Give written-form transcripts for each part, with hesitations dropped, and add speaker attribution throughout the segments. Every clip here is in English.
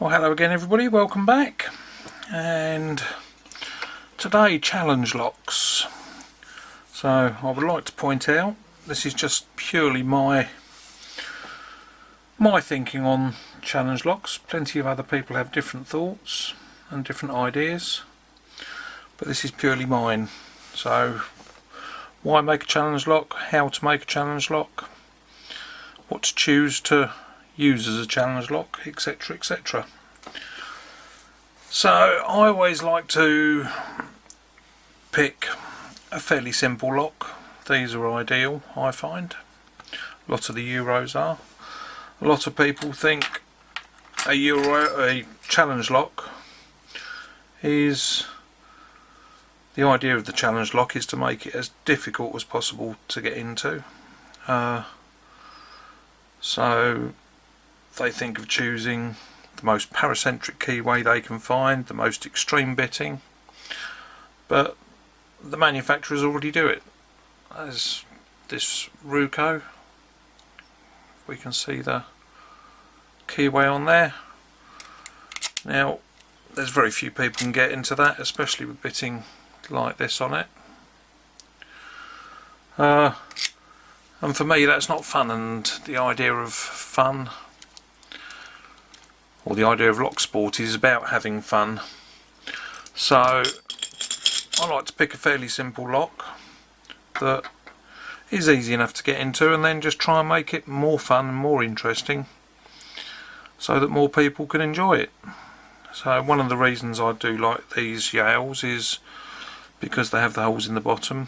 Speaker 1: Well, hello again everybody, welcome back. And today, challenge locks. So I would like to point out, this is just purely my thinking on challenge locks. Plenty of other people have different thoughts and different ideas, but this is purely mine. So why make a challenge lock, how to make a challenge lock, what to choose to use as a challenge lock, etc, etc. So I always like to pick a fairly simple lock. These are ideal, I find. A lot of the Euros are. A lot of people think a challenge lock is, the idea of the challenge lock is to make it as difficult as possible to get into. So they think of choosing the most paracentric keyway they can find, the most extreme bitting, but the manufacturers already do it. As this Ruco, we can see the keyway on there. Now there's very few people can get into that, especially with bitting like this on it, and for me that's not fun. And the idea of fun, or the idea of lock sport, is about having fun. So I like to pick a fairly simple lock that is easy enough to get into, and then just try and make it more fun and more interesting so that more people can enjoy it. So one of the reasons I do like these Yales is because they have the holes in the bottom,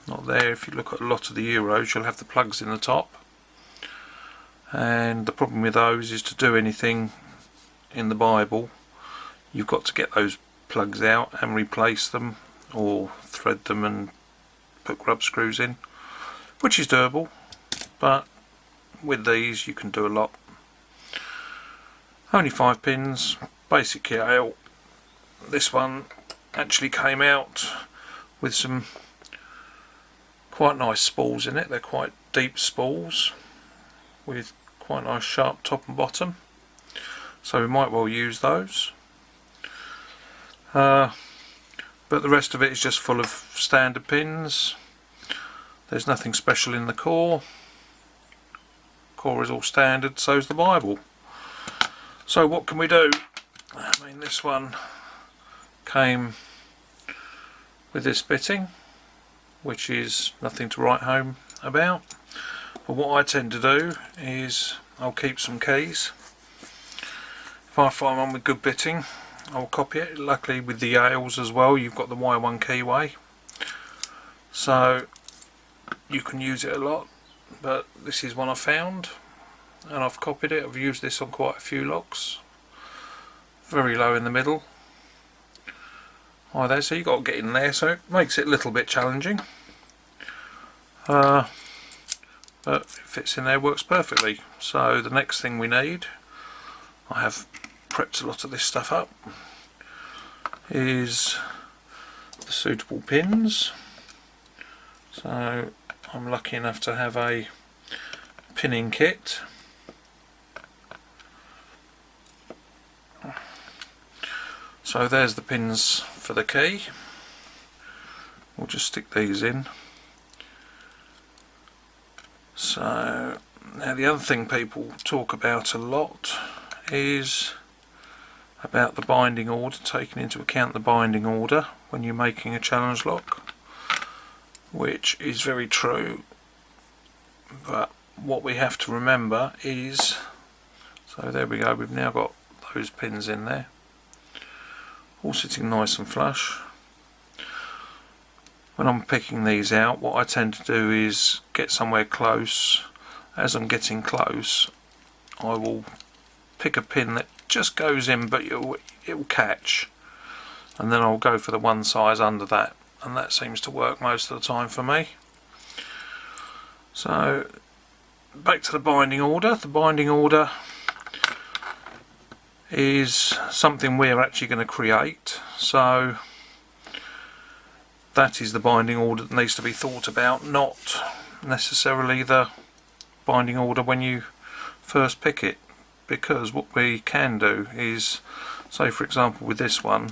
Speaker 1: not there. If you look at a lot of the Euros, you'll have the plugs in the top, and the problem with those is, to do anything in the Bible, you've got to get those plugs out and replace them, or thread them and put grub screws in, which is doable, but with these you can do a lot. Only 5 pins, basic kit out. This one actually came out with some quite nice spools in it. They're quite deep spools with quite nice sharp top and bottom, so we might well use those. But the rest of it is just full of standard pins. There's nothing special in the core. Core is all standard, so's the Bible. So what can we do? I mean, this one came with this bitting, which is nothing to write home about. But what I tend to do is I'll keep some keys. If I find one with good bitting, I'll copy it. Luckily with the Yales as well, you've got the Y1 keyway, so you can use it a lot. But this is one I found and I've copied it. I've used this on quite a few locks. Very low in the middle. There, so you've got to get in there, so it makes it a little bit challenging. But it fits in there, works perfectly. So the next thing we need, I have prepped a lot of this stuff up, is the suitable pins. So I'm lucky enough to have a pinning kit. So there's the pins for the key. We'll just stick these in. So now the other thing people talk about a lot is about the binding order, taking into account the binding order when you're making a challenge lock, which is very true. But what we have to remember is, so there we go, we've now got those pins in there, all sitting nice and flush. When I'm picking these out, what I tend to do is get somewhere close. As I'm getting close, I will pick a pin that just goes in, but it will catch, and then I'll go for the one size under that, and that seems to work most of the time for me. So back to the binding order. The binding order is something we're actually going to create, so that is the binding order that needs to be thought about, not necessarily the binding order when you first pick it, because what we can do is, say for example with this one,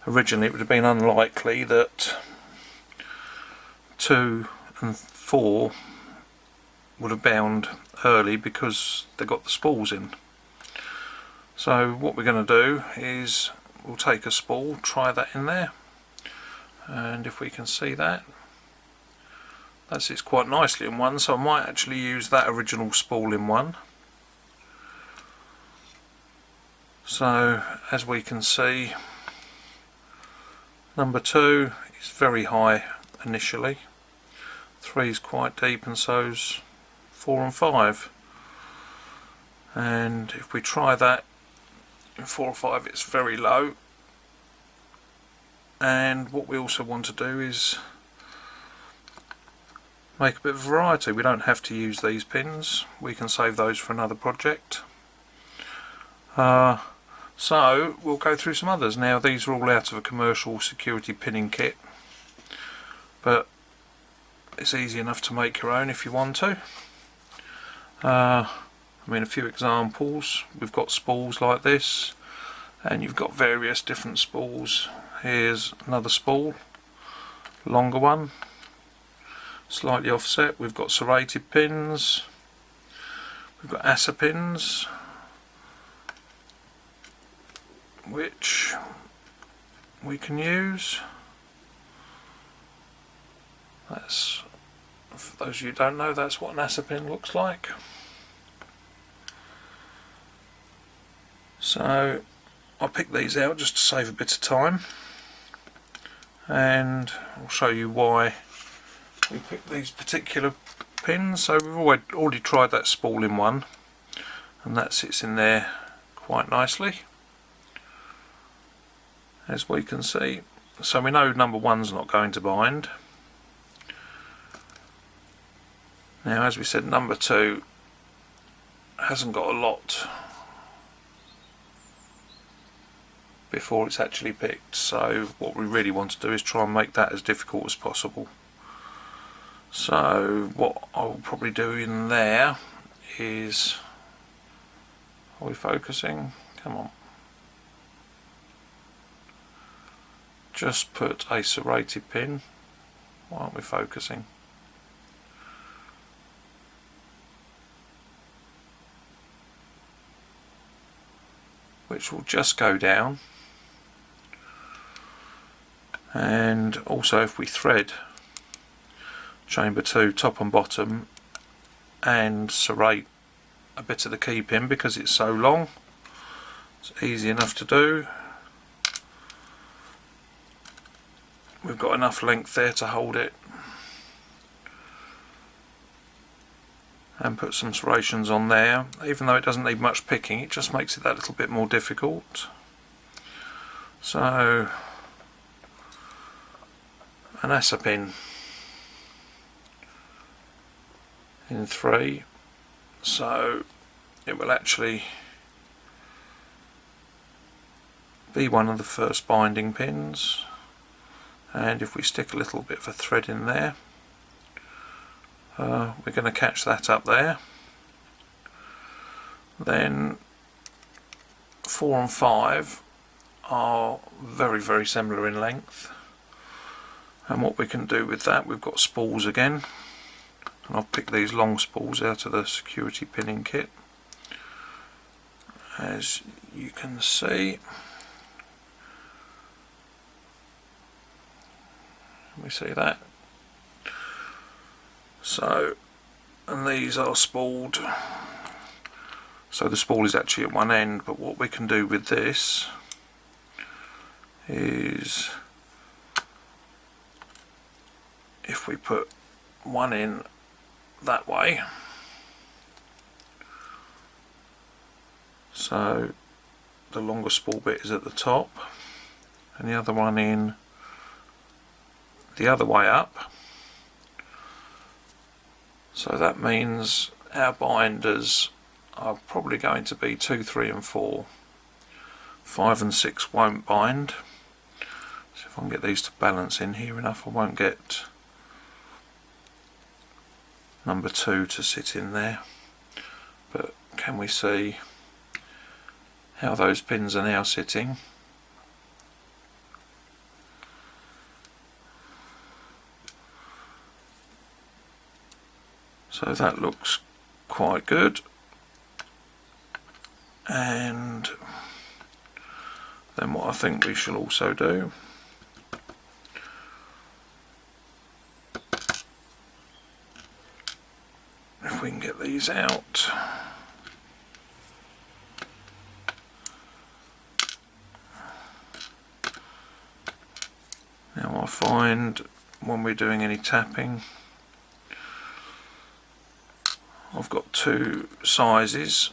Speaker 1: originally it would have been unlikely that 2 and 4 would have bound early because they got the spools in. So what we're going to do is we'll take a spool, try that in there, and if we can see that, that sits quite nicely in one, so I might actually use that original spool in one. So as we can see, number 2 is very high initially, 3 is quite deep, and so's 4 and 5. And if we try that in 4 or 5, it's very low. And what we also want to do is make a bit of variety. We don't have to use these pins, we can save those for another project. So we'll go through some others. Now these are all out of a commercial security pinning kit, but it's easy enough to make your own if you want to. I mean, a few examples, we've got spools like this, and you've got various different spools. Here's another spool, longer one, slightly offset. We've got serrated pins, we've got ASA pins, which we can use. That's, for those of you who don't know, that's what an ASA pin looks like. So I picked these out just to save a bit of time, and I'll show you why we picked these particular pins. So we've already tried that spool in one, and that sits in there quite nicely, as we can see. So we know number 1's not going to bind. Now, as we said, number 2 hasn't got a lot before it's actually picked, so what we really want to do is try and make that as difficult as possible. So what I'll probably do in there is, are we focusing? Come on. Just put a serrated pin. Why aren't we focusing? Which will just go down. And also, if we thread chamber 2 top and bottom and serrate a bit of the key pin, because it's so long, it's easy enough to do. We've got enough length there to hold it, and put some serrations on there. Even though it doesn't need much picking, it just makes it that little bit more difficult. So an ASA pin in 3, so it will actually be one of the first binding pins, and if we stick a little bit of a thread in there, we're going to catch that up there. Then 4 and 5 are very, very similar in length, and what we can do with that, we've got spools again, and I've picked these long spools out of the security pinning kit, as you can see. Can we see that? So, and these are spooled, so the spool is actually at one end, but what we can do with this is, if we put one in that way, so the longer spool bit is at the top, and the other one in the other way up, so that means our binders are probably going to be 2, 3 and 4. 5 and 6 won't bind, so if I can get these to balance in here enough, I won't get number 2 to sit in there, but can we see how those pins are now sitting. So that looks quite good. And then what I think we shall also do, if we can get these out, now I find when we're doing any tapping, I've got two sizes.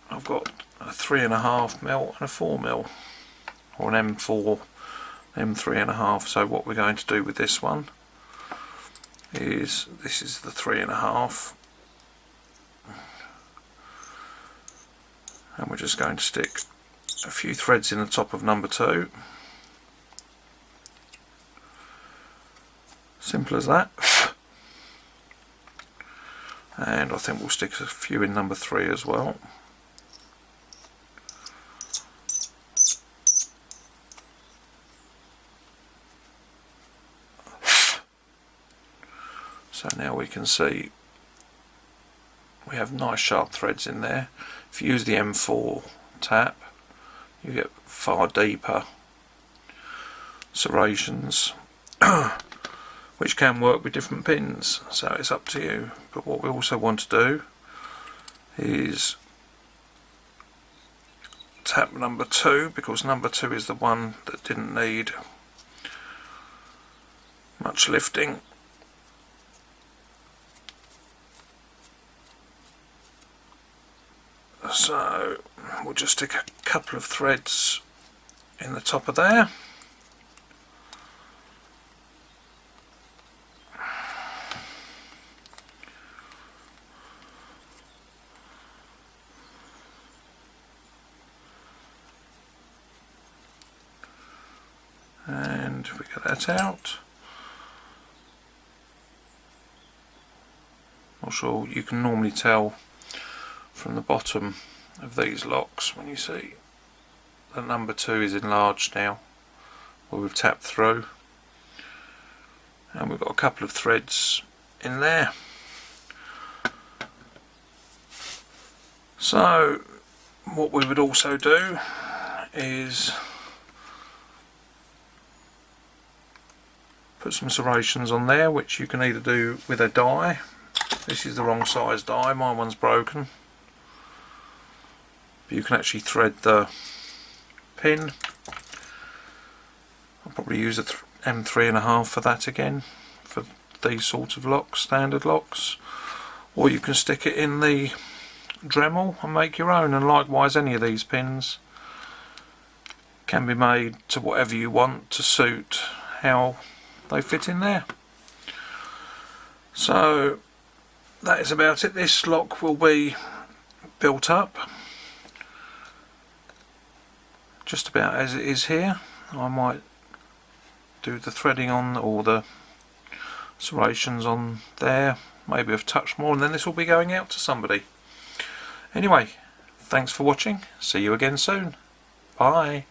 Speaker 1: I've got a 3.5mm and a 4mm, or an M4, M3.5. So what we're going to do with this one is, this is the 3.5, and we're just going to stick a few threads in the top of number 2. Simple as that. And I think we'll stick a few in number 3 as well. So now we can see we have nice sharp threads in there. If you use the M4 tap, you get far deeper serrations, which can work with different pins, so it's up to you. But what we also want to do is tap number 2, because number 2 is the one that didn't need much lifting. So we'll just stick a couple of threads in the top of there. And we get that out. Not sure, you can normally tell from the bottom of these locks when you see that number 2 is enlarged now, where we've tapped through, and we've got a couple of threads in there. So what we would also do is put some serrations on there, which you can either do with a die. This is the wrong size die, my one's broken. But you can actually thread the pin. I'll probably use a M3.5 for that again, for these sorts of locks, standard locks. Or you can stick it in the Dremel and make your own, and likewise any of these pins can be made to whatever you want to suit how they fit in there. So that is about it. This lock will be built up just about as it is here. I might do the threading on, or the serrations on there, maybe a touch more, and then this will be going out to somebody. Anyway, thanks for watching. See you again soon. Bye.